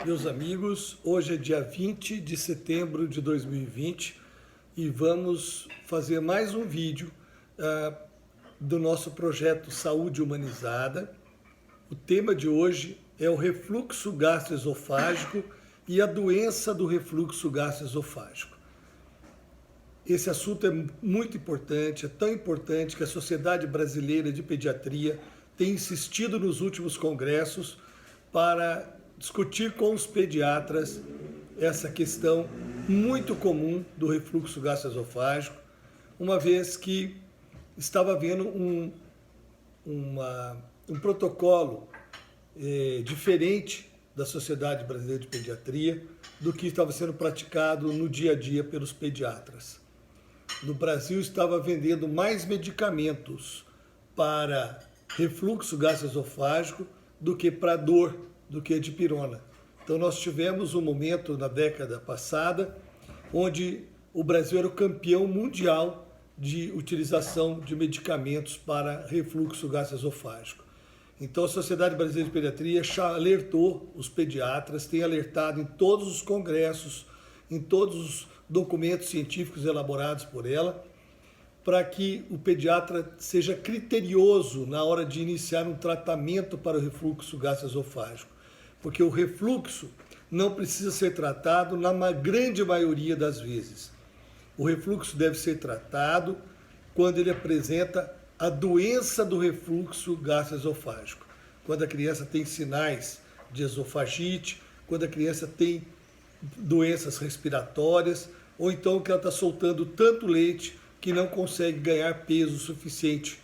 Meus amigos, hoje é dia 20 de setembro de 2020 e vamos fazer mais um vídeo do nosso projeto Saúde Humanizada. O tema de hoje é o refluxo gastroesofágico e a doença do refluxo gastroesofágico. Esse assunto é muito importante, é tão importante que a Sociedade Brasileira de Pediatria tem insistido nos últimos congressos para discutir com os pediatras essa questão muito comum do refluxo gastroesofágico, uma vez que estava havendo um protocolo diferente da Sociedade Brasileira de Pediatria do que estava sendo praticado no dia a dia pelos pediatras. No Brasil estava vendendo mais medicamentos para refluxo gastroesofágico do que para dor, do que a dipirona. Então nós tivemos um momento na década passada onde o Brasil era o campeão mundial de utilização de medicamentos para refluxo gastroesofágico. Então a Sociedade Brasileira de Pediatria alertou os pediatras, tem alertado em todos os congressos, em todos os documentos científicos elaborados por ela, para que o pediatra seja criterioso na hora de iniciar um tratamento para o refluxo gastroesofágico. Porque o refluxo não precisa ser tratado na grande maioria das vezes. O refluxo deve ser tratado quando ele apresenta a doença do refluxo gastroesofágico. Quando a criança tem sinais de esofagite, quando a criança tem doenças respiratórias, ou então que ela está soltando tanto leite que não consegue ganhar peso suficiente.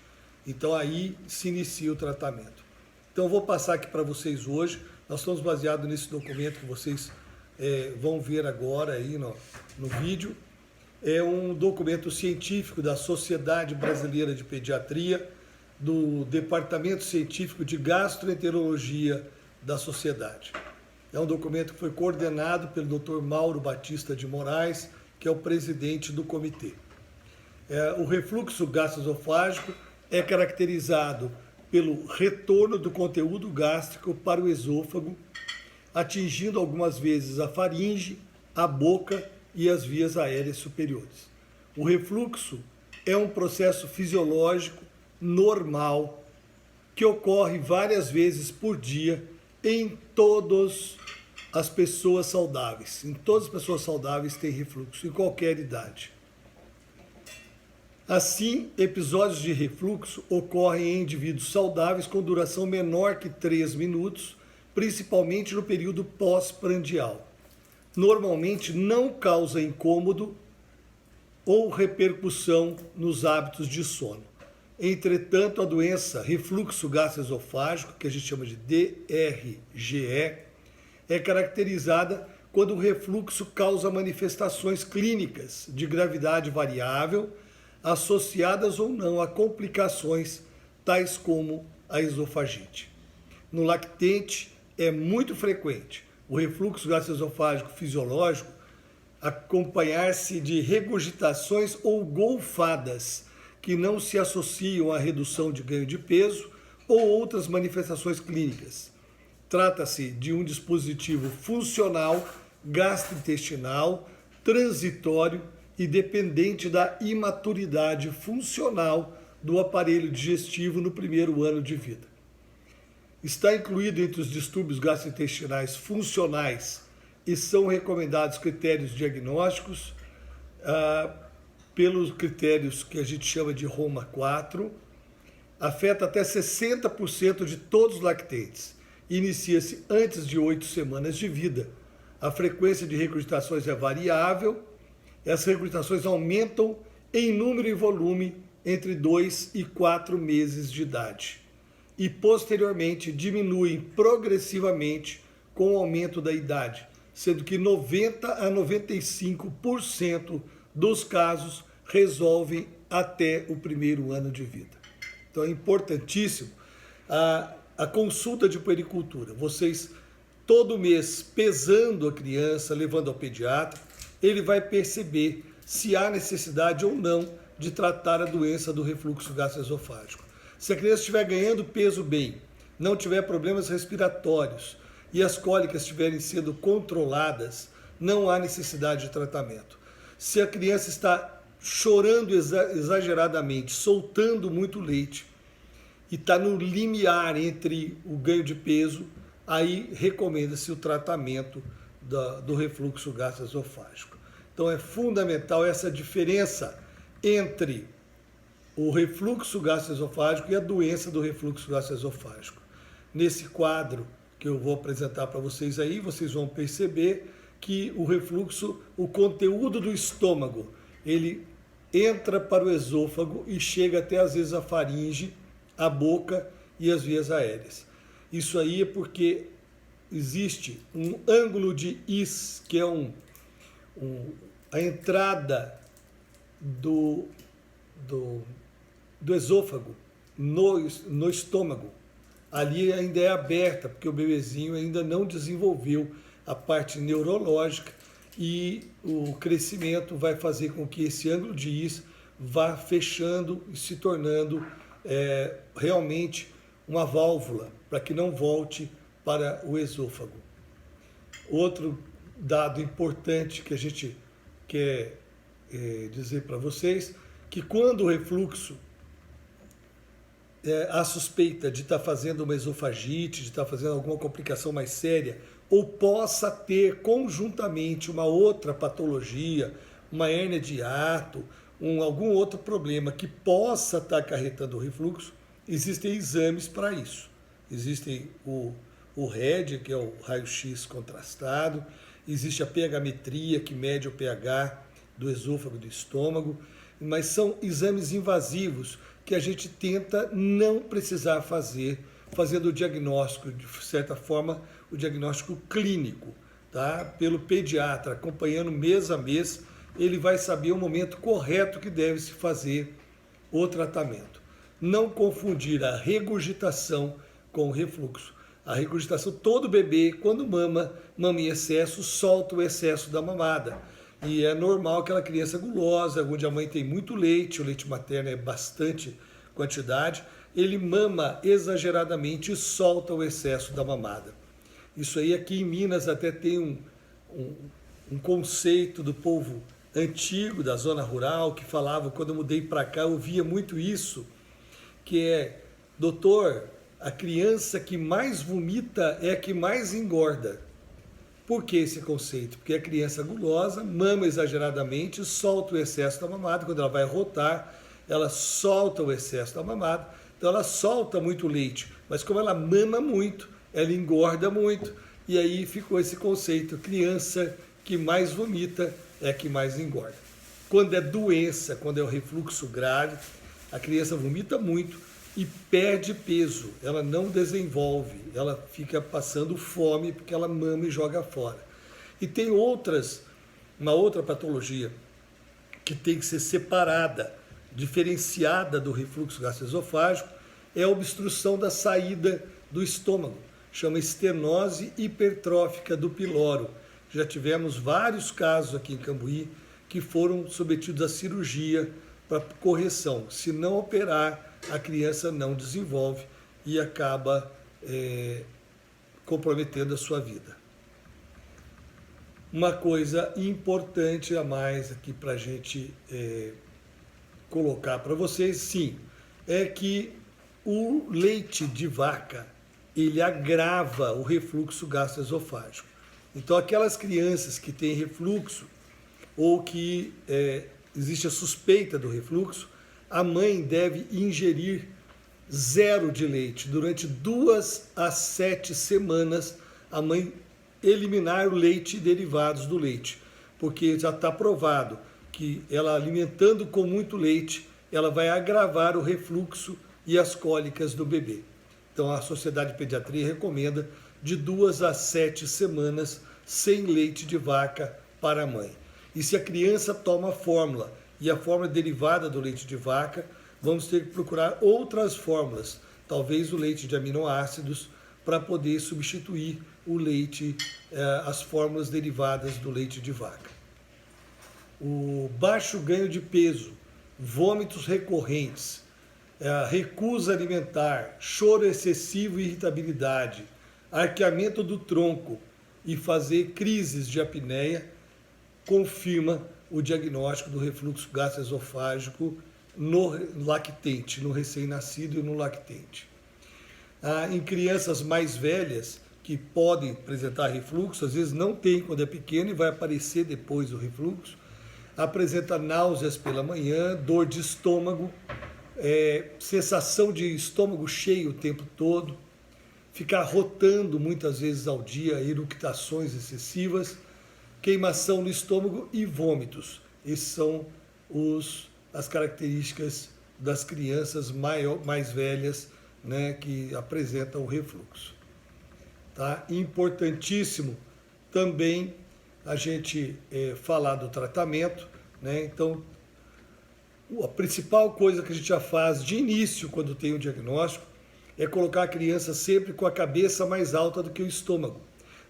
Então aí se inicia o tratamento. Então eu vou passar aqui para vocês hoje. Nós estamos baseados nesse documento que vocês vão ver agora aí no vídeo. É um documento científico da Sociedade Brasileira de Pediatria, do Departamento Científico de Gastroenterologia da Sociedade. É um documento que foi coordenado pelo Dr. Mauro Batista de Moraes, que é o presidente do comitê. O refluxo gastroesofágico é caracterizado pelo retorno do conteúdo gástrico para o esôfago, atingindo algumas vezes a faringe, a boca e as vias aéreas superiores. O refluxo é um processo fisiológico normal que ocorre várias vezes por dia em todas as pessoas saudáveis. Em todas as pessoas saudáveis tem refluxo, em qualquer idade. Assim, episódios de refluxo ocorrem em indivíduos saudáveis com duração menor que 3 minutos, principalmente no período pós-prandial. Normalmente não causa incômodo ou repercussão nos hábitos de sono. Entretanto, a doença refluxo gastroesofágico, que a gente chama de DRGE, é caracterizada quando o refluxo causa manifestações clínicas de gravidade variável, associadas ou não a complicações tais como a esofagite. No lactente é muito frequente o refluxo gastroesofágico fisiológico acompanhar-se de regurgitações ou golfadas que não se associam à redução de ganho de peso ou outras manifestações clínicas. Trata-se de um dispositivo funcional, gastrointestinal, transitório e dependente da imaturidade funcional do aparelho digestivo no primeiro ano de vida. Está incluído entre os distúrbios gastrointestinais funcionais e são recomendados critérios diagnósticos pelos critérios que a gente chama de Roma 4. Afeta até 60% de todos os lactentes. Inicia-se antes de 8 semanas de vida. A frequência de regurgitações é variável. Essas regurgitações aumentam em número e volume entre 2 e 4 meses de idade e posteriormente diminuem progressivamente com o aumento da idade, sendo que 90 a 95% dos casos resolvem até o primeiro ano de vida. Então é importantíssimo a consulta de puericultura. Vocês, todo mês, pesando a criança, levando ao pediatra, ele vai perceber se há necessidade ou não de tratar a doença do refluxo gastroesofágico. Se a criança estiver ganhando peso bem, não tiver problemas respiratórios, e as cólicas estiverem sendo controladas, não há necessidade de tratamento. Se a criança está chorando exageradamente, soltando muito leite, e está no limiar entre o ganho de peso, aí recomenda-se o tratamento do refluxo gastroesofágico. Então é fundamental essa diferença entre o refluxo gastroesofágico e a doença do refluxo gastroesofágico. Nesse quadro que eu vou apresentar para vocês aí, vocês vão perceber que o refluxo, o conteúdo do estômago, ele entra para o esôfago e chega até às vezes a faringe, a boca e as vias aéreas. Isso aí é porque existe um ângulo de Is, que é a entrada do esôfago no estômago. Ali ainda é aberta, porque o bebezinho ainda não desenvolveu a parte neurológica e o crescimento vai fazer com que esse ângulo de Is vá fechando e se tornando realmente uma válvula para que não volte para o esôfago. Outro dado importante que a gente quer dizer para vocês, que quando o refluxo a suspeita de estar fazendo uma esofagite, de estar fazendo alguma complicação mais séria, ou possa ter conjuntamente uma outra patologia, uma hérnia de hiato, algum outro problema que possa estar acarretando o refluxo, existem exames para isso. Existem o RED, que é o raio-x contrastado, existe a pH-metria, que mede o pH do esôfago e do estômago, mas são exames invasivos que a gente tenta não precisar fazer, fazendo o diagnóstico, de certa forma, o diagnóstico clínico, tá? Pelo pediatra, acompanhando mês a mês, ele vai saber o momento correto que deve se fazer o tratamento. Não confundir a regurgitação com o refluxo. A regurgitação, todo bebê, quando mama em excesso, solta o excesso da mamada. E é normal aquela criança gulosa, onde a mãe tem muito leite, o leite materno é bastante quantidade, ele mama exageradamente e solta o excesso da mamada. Isso aí aqui em Minas até tem um conceito do povo antigo, da zona rural, que falava, quando eu mudei para cá, eu via muito isso, que é, doutor, a criança que mais vomita é a que mais engorda. Por que esse conceito? Porque a criança gulosa mama exageradamente, solta o excesso da mamada, quando ela vai rotar, ela solta o excesso da mamada, então ela solta muito leite, mas como ela mama muito, ela engorda muito, e aí ficou esse conceito, criança que mais vomita é a que mais engorda. Quando é doença, quando é o refluxo grave, a criança vomita muito e perde peso, ela não desenvolve, ela fica passando fome porque ela mama e joga fora. E tem uma outra patologia que tem que ser separada, diferenciada do refluxo gastroesofágico, é a obstrução da saída do estômago, chama estenose hipertrófica do piloro. Já tivemos vários casos aqui em Cambuí que foram submetidos à cirurgia para correção. Se não operar, a criança não desenvolve e acaba comprometendo a sua vida. Uma coisa importante a mais aqui para a gente colocar para vocês, sim, é que o leite de vaca, ele agrava o refluxo gastroesofágico. Então, aquelas crianças que têm refluxo ou que existe a suspeita do refluxo, a mãe deve ingerir 0 de leite. Durante 2 a 7 semanas, a mãe eliminar o leite e derivados do leite, porque já está provado que ela alimentando com muito leite, ela vai agravar o refluxo e as cólicas do bebê. Então, a Sociedade de Pediatria recomenda de 2 a 7 semanas sem leite de vaca para a mãe. E se a criança toma fórmula, e a fórmula derivada do leite de vaca, vamos ter que procurar outras fórmulas, talvez o leite de aminoácidos, para poder substituir o leite, as fórmulas derivadas do leite de vaca. O baixo ganho de peso, vômitos recorrentes, recusa alimentar, choro excessivo e irritabilidade, arqueamento do tronco e fazer crises de apneia, confirma o diagnóstico do refluxo gastroesofágico no lactente, no recém-nascido e no lactente. Em crianças mais velhas que podem apresentar refluxo, às vezes não tem quando é pequeno e vai aparecer depois o refluxo, apresenta náuseas pela manhã, dor de estômago, sensação de estômago cheio o tempo todo, ficar rotando muitas vezes ao dia, eructações excessivas, queimação no estômago e vômitos. Essas são as características das crianças mais velhas, né, que apresentam o refluxo. Tá? Importantíssimo também a gente falar do tratamento, né? Então, a principal coisa que a gente já faz de início quando tem o diagnóstico é colocar a criança sempre com a cabeça mais alta do que o estômago.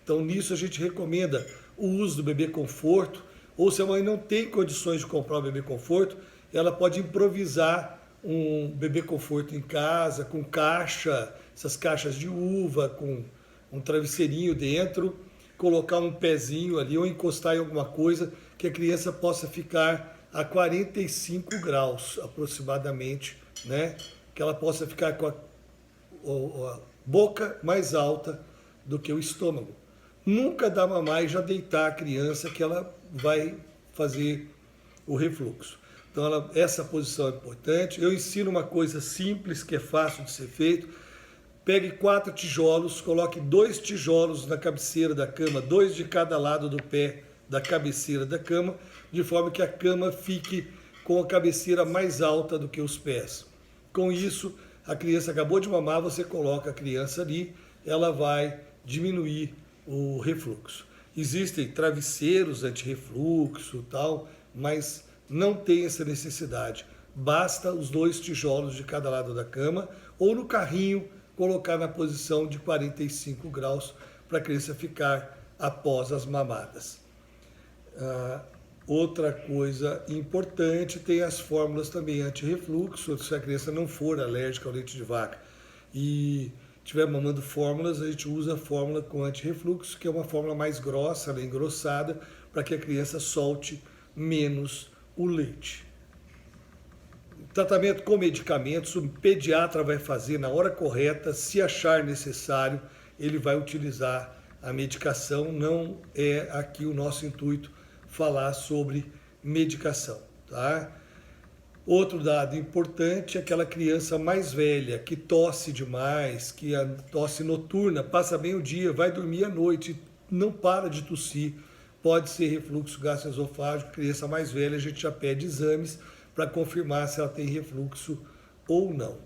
Então, nisso a gente recomenda o uso do bebê conforto, ou se a mãe não tem condições de comprar o bebê conforto, ela pode improvisar um bebê conforto em casa, com caixa, essas caixas de uva, com um travesseirinho dentro, colocar um pezinho ali ou encostar em alguma coisa que a criança possa ficar a 45 graus aproximadamente, né? Que ela possa ficar com a boca mais alta do que o estômago. Nunca dá mamar e já deitar a criança que ela vai fazer o refluxo. Então essa posição é importante. Eu ensino uma coisa simples que é fácil de ser feito. Pegue 4 tijolos, coloque 2 tijolos na cabeceira da cama, 2 de cada lado do pé da cabeceira da cama, de forma que a cama fique com a cabeceira mais alta do que os pés. Com isso, a criança acabou de mamar, você coloca a criança ali, ela vai diminuir o refluxo. Existem travesseiros anti-refluxo e tal, mas não tem essa necessidade. Basta os 2 tijolos de cada lado da cama ou no carrinho colocar na posição de 45 graus para a criança ficar após as mamadas. Outra coisa importante, tem as fórmulas também anti-refluxo, se a criança não for alérgica ao leite de vaca e estiver mamando fórmulas, a gente usa a fórmula com anti-refluxo, que é uma fórmula mais grossa, ela é engrossada, para que a criança solte menos o leite. Tratamento com medicamentos, o pediatra vai fazer na hora correta, se achar necessário, ele vai utilizar a medicação. Não é aqui o nosso intuito falar sobre medicação, tá? Outro dado importante é aquela criança mais velha que tosse demais, que a tosse noturna, passa bem o dia, vai dormir à noite, não para de tossir, pode ser refluxo gastroesofágico. Criança mais velha, a gente já pede exames para confirmar se ela tem refluxo ou não.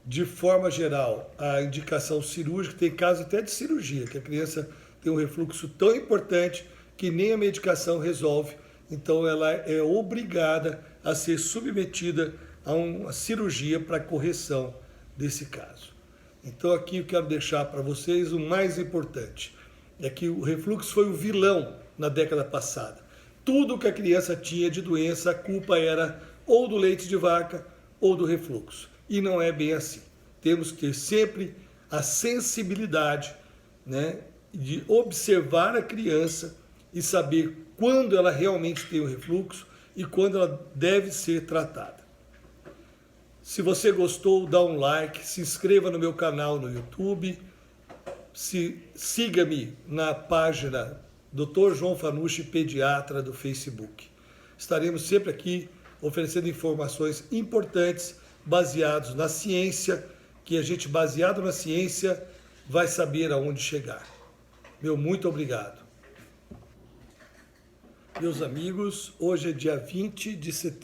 De forma geral, a indicação cirúrgica, tem caso até de cirurgia, que a criança tem um refluxo tão importante que nem a medicação resolve, então ela é obrigada a ser submetida a uma cirurgia para correção desse caso. Então aqui eu quero deixar para vocês o mais importante, é que o refluxo foi o vilão na década passada. Tudo que a criança tinha de doença, a culpa era ou do leite de vaca ou do refluxo. E não é bem assim. Temos que ter sempre a sensibilidade, né, de observar a criança e saber quando ela realmente tem o refluxo e quando ela deve ser tratada. Se você gostou, dá um like, se inscreva no meu canal no YouTube, siga-me na página Dr. João Fanucci, pediatra, do Facebook. Estaremos sempre aqui oferecendo informações importantes baseados na ciência, que a gente, baseado na ciência, vai saber aonde chegar. Meu muito obrigado. Meus amigos, hoje é dia 20 de setembro.